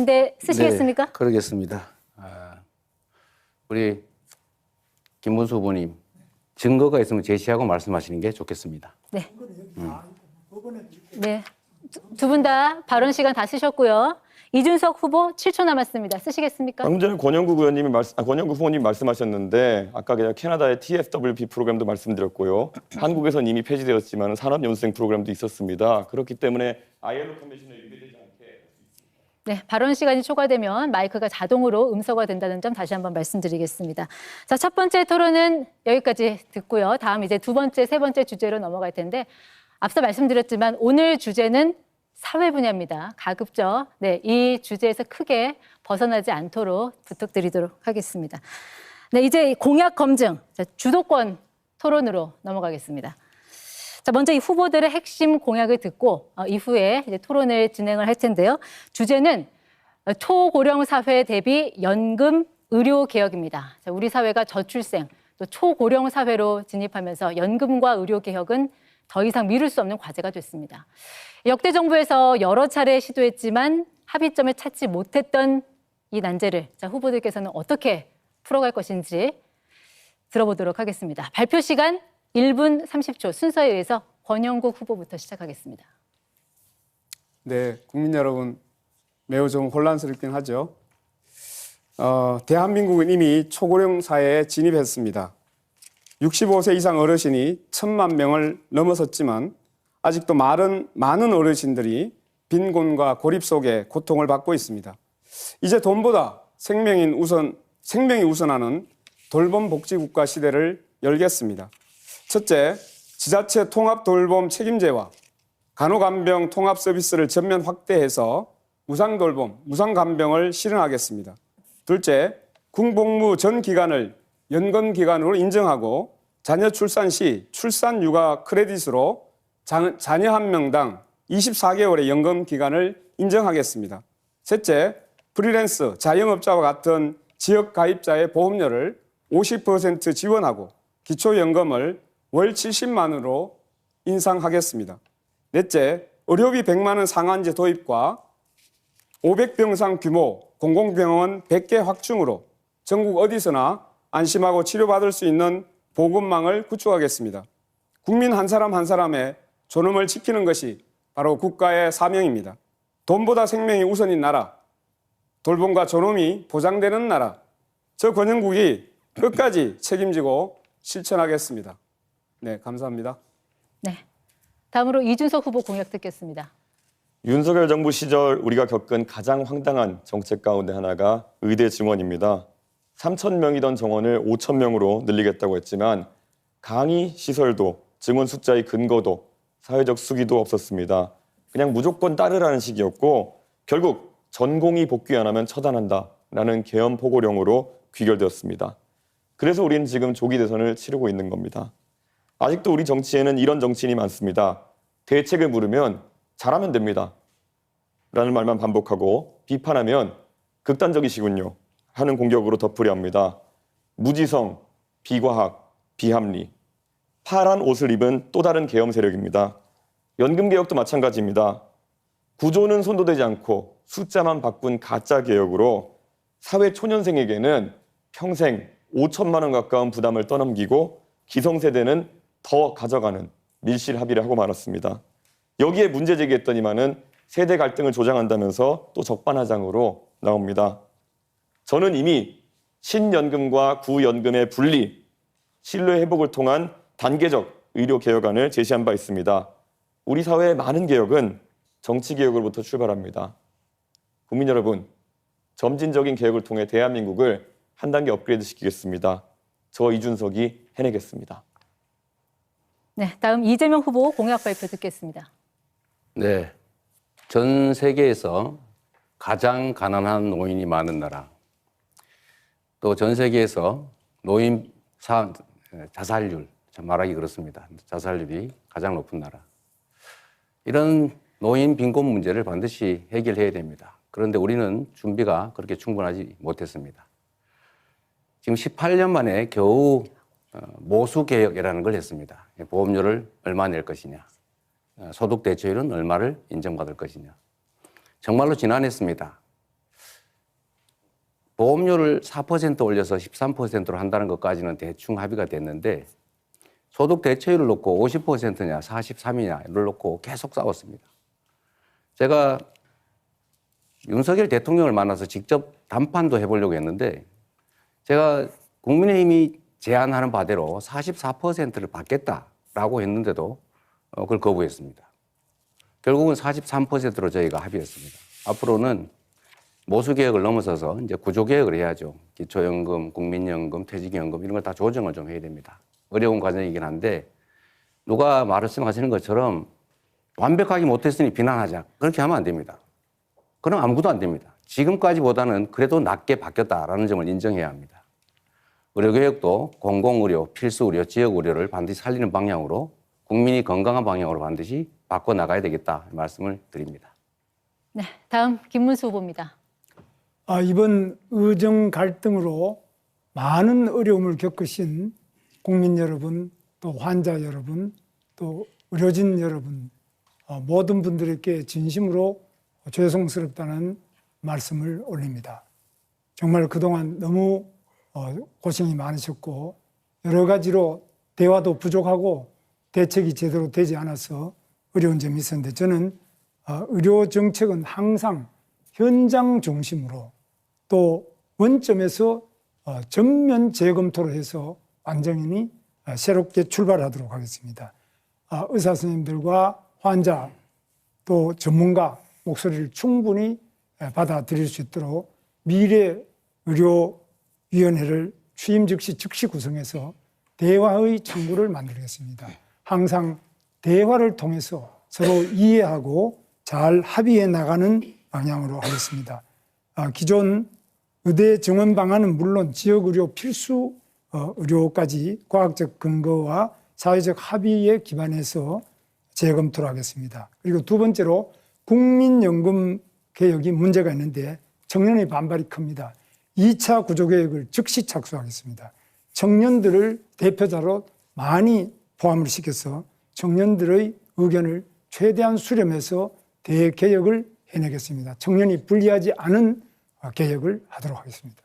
같은데 쓰시겠습니까? 네, 그러겠습니다. 우리 김문수 후보님, 증거가 있으면 제시하고 말씀하시는 게 좋겠습니다. 네. 네. 두 분 다 발언 시간 다 쓰셨고요. 이준석 후보 7초 남았습니다. 쓰시겠습니까? 방금 전에 권영국 후보님 말씀하셨는데 아까 그냥 캐나다의 TFWP 프로그램도 말씀드렸고요. 한국에선 이미 폐지되었지만 산업연수생 프로그램도 있었습니다. 그렇기 때문에 ILO 컨벤션에 위배되지 않게. 네, 발언 시간이 초과되면 마이크가 자동으로 음소가 된다는 점 다시 한번 말씀드리겠습니다. 자, 첫 번째 토론은 여기까지 듣고요. 다음 이제 두 번째, 세 번째 주제로 넘어갈 텐데 앞서 말씀드렸지만 오늘 주제는 사회 분야입니다. 가급적 이 주제에서 크게 벗어나지 않도록 부탁드리도록 하겠습니다. 네, 이제 공약 검증, 주도권 토론으로 넘어가겠습니다. 자, 먼저 이 후보들의 핵심 공약을 듣고 이후에 이제 토론을 진행을 할 텐데요. 주제는 초고령 사회 대비 연금 의료 개혁입니다. 자, 우리 사회가 저출생, 또 초고령 사회로 진입하면서 연금과 의료 개혁은 더 이상 미룰 수 없는 과제가 됐습니다. 역대 정부에서 여러 차례 시도했지만 합의점을 찾지 못했던 이 난제를 후보들께서는 어떻게 풀어갈 것인지 들어보도록 하겠습니다. 발표 시간 1분 30초 순서에 의해서 권영국 후보부터 시작하겠습니다. 네, 국민 여러분 매우 좀 혼란스럽긴 하죠. 대한민국은 이미 초고령 사회에 진입했습니다. 65세 이상 어르신이 1,000만 명을 넘어섰지만 아직도 많은 어르신들이 빈곤과 고립 속에 고통을 받고 있습니다. 이제 돈보다 생명이 우선하는 돌봄 복지국가 시대를 열겠습니다. 첫째, 지자체 통합 돌봄 책임제와 간호간병 통합 서비스를 전면 확대해서 무상돌봄, 무상간병을 실현하겠습니다. 둘째, 군복무 전 기간을 연금기간으로 인정하고 자녀 출산 시 출산육아 크레딧으로 자녀 한 명당 24개월의 연금기간을 인정하겠습니다. 셋째, 프리랜서, 자영업자와 같은 지역가입자의 보험료를 50% 지원하고 기초연금을 월 70만 원으로 인상하겠습니다. 넷째, 의료비 100만 원 상한제 도입과 500병상 규모 공공병원 100개 확충으로 전국 어디서나 안심하고 치료받을 수 있는 보건망을 구축하겠습니다. 국민 한 사람 한 사람의 존엄을 지키는 것이 바로 국가의 사명입니다. 돈보다 생명이 우선인 나라, 돌봄과 존엄이 보장되는 나라, 저 권영국이 끝까지 책임지고 실천하겠습니다. 네, 감사합니다. 네, 다음으로 이준석 후보 공약 듣겠습니다. 윤석열 정부 시절 우리가 겪은 가장 황당한 정책 가운데 하나가 의대 증원입니다. 3,000명이던 정원을 5,000명으로 늘리겠다고 했지만 강의 시설도 증원 숫자의 근거도 사회적 수기도 없었습니다. 그냥 무조건 따르라는 식이었고 결국 전공의 복귀 안 하면 처단한다라는 계엄 포고령으로 귀결되었습니다. 그래서 우리는 지금 조기 대선을 치르고 있는 겁니다. 아직도 우리 정치에는 이런 정치인이 많습니다. 대책을 물으면 잘하면 됩니다. 라는 말만 반복하고 비판하면 극단적이시군요. 하는 공격으로 덮으려 합니다. 무지성, 비과학, 비합리. 파란 옷을 입은 또 다른 계엄 세력입니다. 연금개혁도 마찬가지입니다. 구조는 손도 대지 않고 숫자만 바꾼 가짜 개혁으로 사회 초년생에게는 평생 5천만 원 가까운 부담을 떠넘기고 기성세대는 더 가져가는 밀실 합의를 하고 말았습니다. 여기에 문제 제기했더니만은 세대 갈등을 조장한다면서 또 적반하장으로 나옵니다. 저는 이미 신연금과 구연금의 분리, 신뢰 회복을 통한 단계적 의료 개혁안을 제시한 바 있습니다. 우리 사회의 많은 개혁은 정치 개혁으로부터 출발합니다. 국민 여러분, 점진적인 개혁을 통해 대한민국을 한 단계 업그레이드 시키겠습니다. 저 이준석이 해내겠습니다. 네, 다음 이재명 후보 공약 발표 듣겠습니다. 네, 전 세계에서 가장 가난한 노인이 많은 나라, 또 전 세계에서 노인 자살률, 참 말하기 그렇습니다. 자살률이 가장 높은 나라. 이런 노인 빈곤 문제를 반드시 해결해야 됩니다. 그런데 우리는 준비가 그렇게 충분하지 못했습니다. 지금 18년 만에 겨우 모수개혁이라는 걸 했습니다. 보험료를 얼마 낼 것이냐, 소득 대체율은 얼마를 인정받을 것이냐. 정말로 지난했습니다. 보험료를 4% 올려서 13%로 한다는 것까지는 대충 합의가 됐는데 소득 대체율을 놓고 50%냐 43이냐를 놓고 계속 싸웠습니다. 제가 윤석열 대통령을 만나서 직접 담판도 해보려고 했는데 제가 국민의힘이 제안하는 바대로 44%를 받겠다라고 했는데도 그걸 거부했습니다. 결국은 43%로 저희가 합의했습니다. 앞으로는 모수개혁을 넘어서서 이제 구조개혁을 해야죠. 기초연금, 국민연금, 퇴직연금 이런 걸 다 조정을 좀 해야 됩니다. 어려운 과정이긴 한데 누가 말씀하시는 것처럼 완벽하게 못했으니 비난하자. 그렇게 하면 안 됩니다. 그럼 아무것도 안 됩니다. 지금까지보다는 그래도 낮게 바뀌었다라는 점을 인정해야 합니다. 의료개혁도 공공의료, 필수의료, 지역의료를 반드시 살리는 방향으로 국민이 건강한 방향으로 반드시 바꿔나가야 되겠다 말씀을 드립니다. 네, 다음 김문수 후보입니다. 이번 의정 갈등으로 많은 어려움을 겪으신 국민 여러분, 또 환자 여러분, 또 의료진 여러분, 모든 분들에게 진심으로 죄송스럽다는 말씀을 올립니다. 정말 그동안 너무 고생이 많으셨고 여러 가지로 대화도 부족하고 대책이 제대로 되지 않아서 어려운 점이 있었는데 저는 의료 정책은 항상 현장 중심으로 또 원점에서 전면 재검토를 해서 완전히 새롭게 출발하도록 하겠습니다. 의사 선생님들과 환자 또 전문가 목소리를 충분히 받아들일 수 있도록 미래의료위원회를 취임 즉시 구성해서 대화의 창구를 만들겠습니다. 항상 대화를 통해서 서로 이해하고 잘 합의해 나가는 방향으로 하겠습니다. 기존 의대 정원 방안은 물론 지역의료 필수 의료까지 과학적 근거와 사회적 합의에 기반해서 재검토를 하겠습니다. 그리고 두 번째로 국민연금 개혁이 문제가 있는데 청년의 반발이 큽니다. 2차 구조개혁을 즉시 착수하겠습니다. 청년들을 대표자로 많이 포함을 시켜서 청년들의 의견을 최대한 수렴해서 대개혁을 해내겠습니다. 청년이 불리하지 않은 개혁을 하도록 하겠습니다.